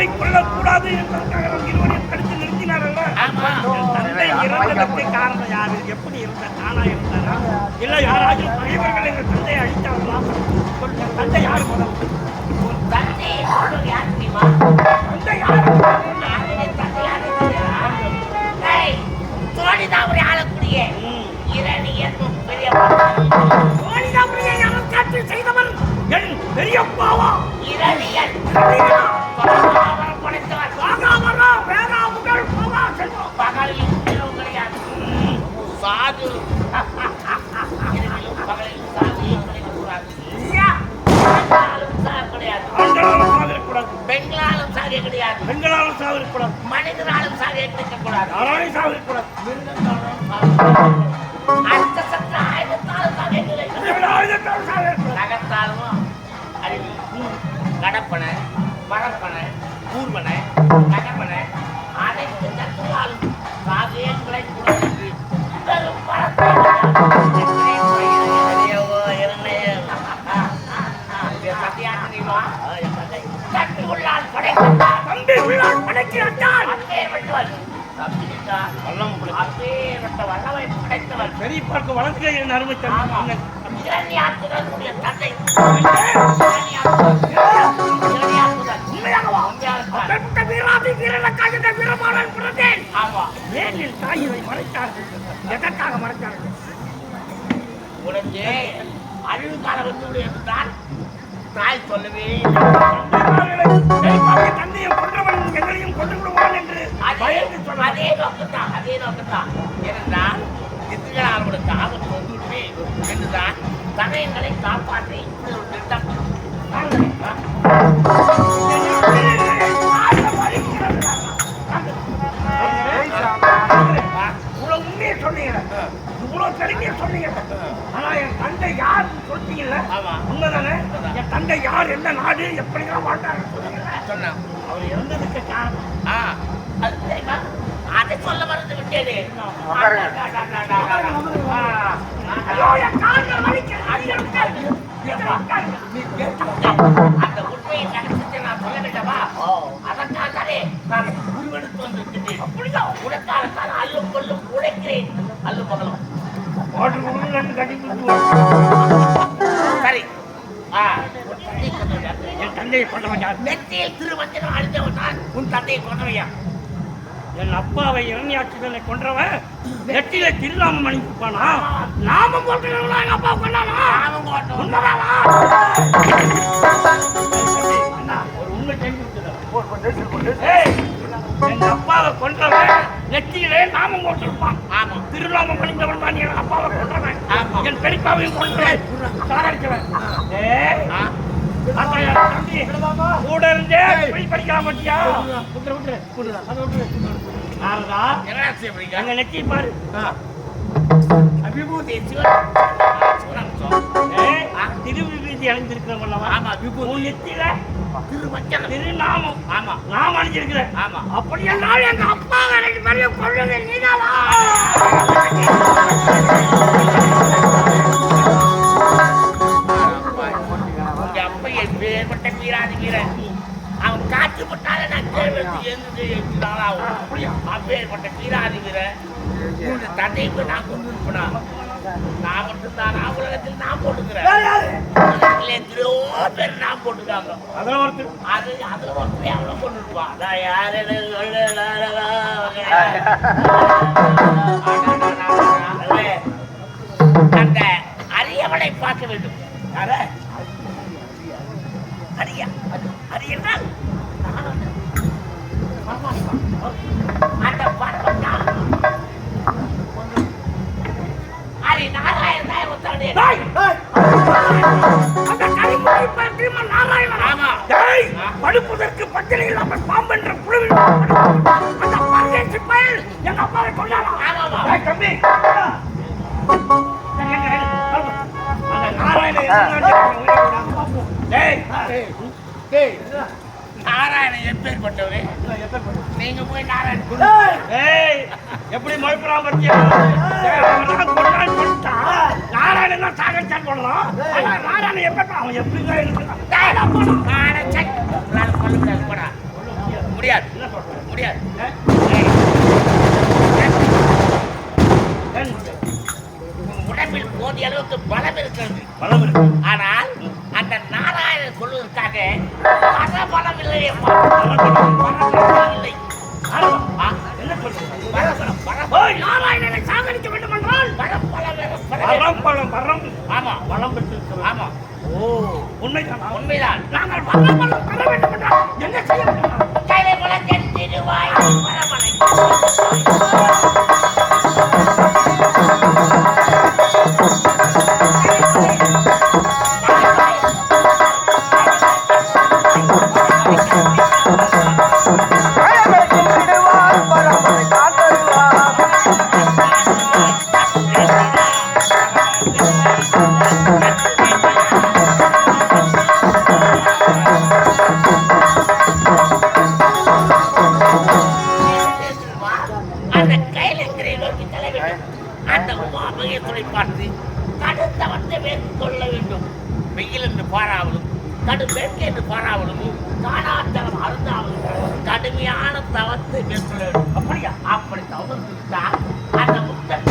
அப்பாவை கொல்லக்கூடாது என்பதற்காக நம் இருவரையும் தடுத்து நிறுத்தினார்கள். தந்தை இறந்ததற்கு காரணம் யாரு? எப்படி இருந்தார்? தானா இருந்தாரா இல்லை யாராச்சும் பகைவர்கள் எங்கள் தந்தையை அழித்தார்களா? தந்தை யாரு? தந்தை யார் தெரியுமா? தந்தை யாரு? தோழிதாபுரி ஆளக்கூடிய இரணியன் பெரியப்பா. தோழிதாபுரியை அரசாட்சி செய்தவர் என் பெரியப்பாவா? இரணியன் படைத்தவர். பகலில் இரவு கிடையாது. சாது பகலில் சாது கிடைக்கக்கூடாது. பெண்களாலும் சாதிய கிடையாது. பெண்களாலும் சாவிடக்கூடாது. மனிதனாலும் சாதிய கிடைக்கக்கூடாது. யாராலையும் சாவிடக்கூடாது. அந்த சற்று ஆயுதத்தாலும் சாதிய கிடையாது. நகத்தாலும் அறிவு கடப்பனை மரப்பனை கூர்வனை கடப்பனை அனைத்து சத்துவாலும் சாதியங்களை கொடுத்து பெரும் பணத்தை தம்பி உள்ளால் படைக்கிறார். தம்பி உள்ளால் படைக்கிறார். வல்லமை படைத்தவர். பெரியப்பாக்கு வளர்க்க என் அருமை தந்தை. எதற்காக மறைத்தார்கள்? உனக்கு அழிவு காலம் வந்து தாய் சொல்லவே தந்தையை கொன்றவன் எங்களையும் கொண்டு விடுவான் என்று அதே நோக்கத்தான் ஏனென்றால் அவர்களுக்கு ஆபத்து வந்துவிட்டு என்றுதான் தடயங்களை காப்பாற்றி திட்டம். இவ்வளவு உண்மையை சொன்னீங்க, இவ்வளவு பெருமையை சொன்னீங்க. ஆனா என் தந்தை யார் சொல்றீங்கல்ல? உண்மைதானே? என் தந்தை யார், எந்த நாடு, எப்படிலாம் வாழ்ந்தாங்க சொன்னான். அவர் இறந்ததுக்கு காரணம் அதை சொல்ல மறந்து விட்டேனே. அந்த உண்மையை நடத்தி நான் சொல்ல வேண்டாமா? அதற்காகவே நான் உருவெடுத்து வந்திருக்கிறேன். அப்படிதான் உனக்காகத்தான் அல்லும் கொல்லும் உழைக்கிறேன். அல்லும் பகலும் சரி. என் தந்தையை கொண்டவன் யார்? நெத்தியில் திருமஞ்சனம் அழிந்தவன் தான் உன் தந்தையை கொண்டவையா? என் அப்பாவை இரணியாற்றுதலை கொன்றவன் நெட்டில திருநாமம் அணிப்பானா? நாமம் போட்டுங்களா? எங்க அப்பா கொண்டானா? நாமம் போட்டோம். ஒரு உண்மை எங்க அப்பாவை கொன்றவன் நெட்டியிலே நாமம் போட்டிருப்பான். ஆமா, திருநாமம் அணிந்தவன் தான் என் அப்பாவை கொன்றவன். ஆமா, என் பெரியப்பாவையும் கொன்றவன் சாகடிச்சவன். கூட இருந்தே படிக்கலாம் மாட்டியா? அங்க நெத்தி பாரு. விபூதி திருவிபூதி அணிஞ்சிருக்கிறவன். ஆமா, விபூதி நெத்தியில திருமஞ்சனம் திருநாமம். ஆமா, நாம அணிஞ்சிருக்கிறேன். ஆமா. அப்படி எல்லாம் எங்க அப்பா எனக்கு பெரிய கொள்ளுங்க நீதானா? பேர்பட்ட வீராதி வீரன் அவன் காற்று பட்டால நான் அப்பேற்பட்ட வீராதி வீரன் தந்தைக்கு நான் கொண்டு இருப்பனா? நான் மட்டும்தான் உலகத்தில் நான் போட்டுக்கிறேன். எத்தனையோ பேர் நான் போட்டுக்காங்க. அதுல ஒருத்தர் அவனை கொண்டு இருப்பான். அதான் யாரு அந்த அரியவனை பார்க்க வேண்டும். யார அரிய என்றால் அந்த பரவம் அரி நாராயணன் படுப்பதற்கு பச்சனை இல்லாமல் பாம்பென்ற குழுவில் எங்க அப்பாவை கொண்டாடலாம். தம்பி நாராயணன் எப்பேற்பட்டவரே? நீங்க போய் நாராயணன் எப்படி மறுபுறம் பத்தியா? நாராயணன் தான் சாகச்சான் போடலாம். நாராயணன் எப்ப அவன் எப்படி சொல்ல முடியாது. முடியாது. உடம்பில் போதிய அளவுக்கு பலம் இருக்கிறது. பலம் இருக்கு. ஆனால் அந்த நாராயணன் சொல்வதற்காக பலம் இல்லை. இல்லை. என்ன சொல்றது? நாராயணனை சாகடிக்க வேண்டும் என்றால் பரம். ஆமா, பலம் பெற்றிருக்கிறது. ஆமா. ஓ, உண்மைதான். உண்மைதான். நாங்கள் பலம் பெற வேண்டும் என்றால் என்ன செய்ய வேண்டும்? கைலை குலத்தின் திருவாய் பரமனை அந்த கைலங்கிரை நோக்கி செல்ல வேண்டும். அந்த உமாபகேஸ்வரை பார்த்து கடும் தவத்தை மேற்கொள்ள வேண்டும். வெயில் என்று பாராவலும் கடும் வேட்கை என்று பாராவலும் காணாத்தலம் அருந்தாவலும் கடுமையான தவத்தை மேற்கொள்ள வேண்டும். அப்படியா? அப்படி தவம் இருந்தால் அந்த முக்தன்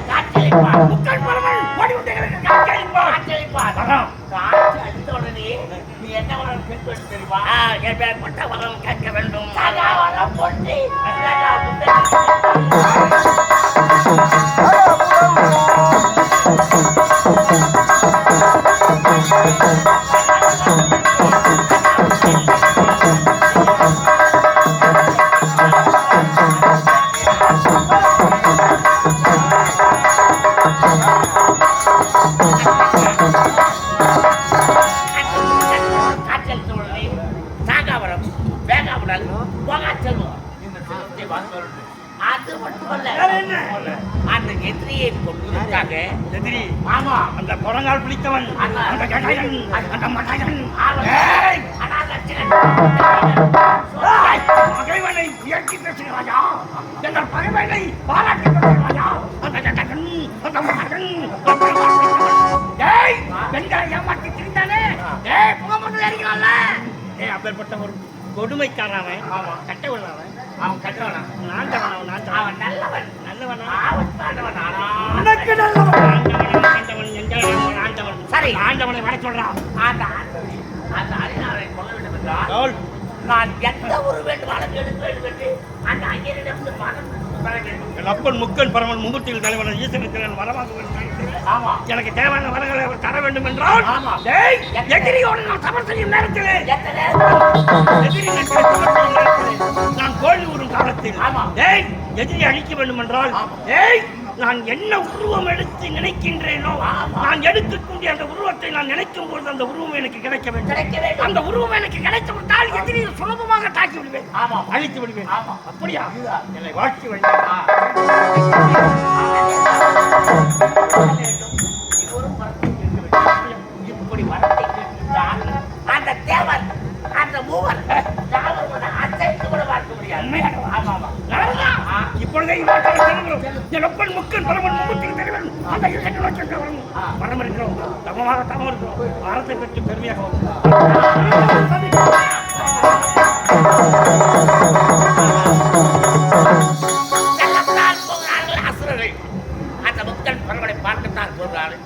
காட்சியளிப்பார். முக்கள் பரவல் ஓடி விட்டு காட்சியளிப்பார். காட்சி அளித்த உடனே நீ என்ன வரம் கேட்க வேண்டும் தெரியுமா? எப்பேற்பட்ட வரம் கேட்க வேண்டும்? வரம் போட்டு அது மட்டுமல்ல, அந்த எதிரியை கொள்வதற்காக எதிரி. ஆமா, அந்த குரங்கால் பிடித்தவன், அந்த கடையன், அந்த மடையன், பகைவனை உயர்த்தி பேசுகிறாயா? எங்கள் பகைவனை பாராட்டி பேசுகிறாயா? அந்த கடையன், அந்த மடையன், பெண்களை ஏமாற்றி திரிந்தானே, புகமது அறிகிறான்ல. அப்பேற்பட்ட ஒரு கொடுமைக்காரன், கட்டை உள்ளவன், அவன் கட்டவனா? அவன் நல்லவன். சரி, ஆண்டவனை வர சொல்றான். அந்த அறிஞரை கொள்ள வேண்டும் என்றால் நான் எந்த ஒரு வேண்டுமானம் எடுக்க வேண்டும் என்று அந்த ஐயரிடம் மனம் பெற வேண்டும். என் அப்பன் முக்கன் பரமன் மும்மூர்த்திகள் தலைவன் ஈஸ்வரன் வரவாக. ஆமா, எனக்கு தேவையான வரங்களை அவர் தர வேண்டும் என்றால் எதிரியோடு நான் சமர் செய்யும் நேரத்தில் நான் கோழி ஊறும் காலத்தில் எதிரி அழிக்க வேண்டும் என்றால் நான் என்ன உருவம் எடுத்து நினைக்கின்றேனோ நான் எடுக்கக்கூடிய அந்த உருவத்தை நான் நினைக்கும் பொழுது அந்த உருவம் எனக்கு கிடைக்க வேண்டும். அந்த உருவம் எனக்கு கிடைத்து விட்டால் எதிரியை சுலபமாக தாக்கி விடுவேன், அழித்து விடுவேன். அப்படியா? என்னை வாழ்க்கை வேண்டும். இப்படி வரத்தை கேட்டிருந்தால் அந்த தேவன் அந்த மூவர் அசைத்து கூட பார்க்க முடியாது. இப்பொழுதே என் அப்பன் முக்கன் பரமன் மும்மூர்த்திகள் தலைவன் அந்த மரம் இருக்கிறோம், தமமாக தமம் இருக்கிறோம், அறத்தை பெற்று பெருமையாக அசுரர்கள் அந்த முக்கன் பரமனை பார்க்கத்தான் போகிறார்கள்.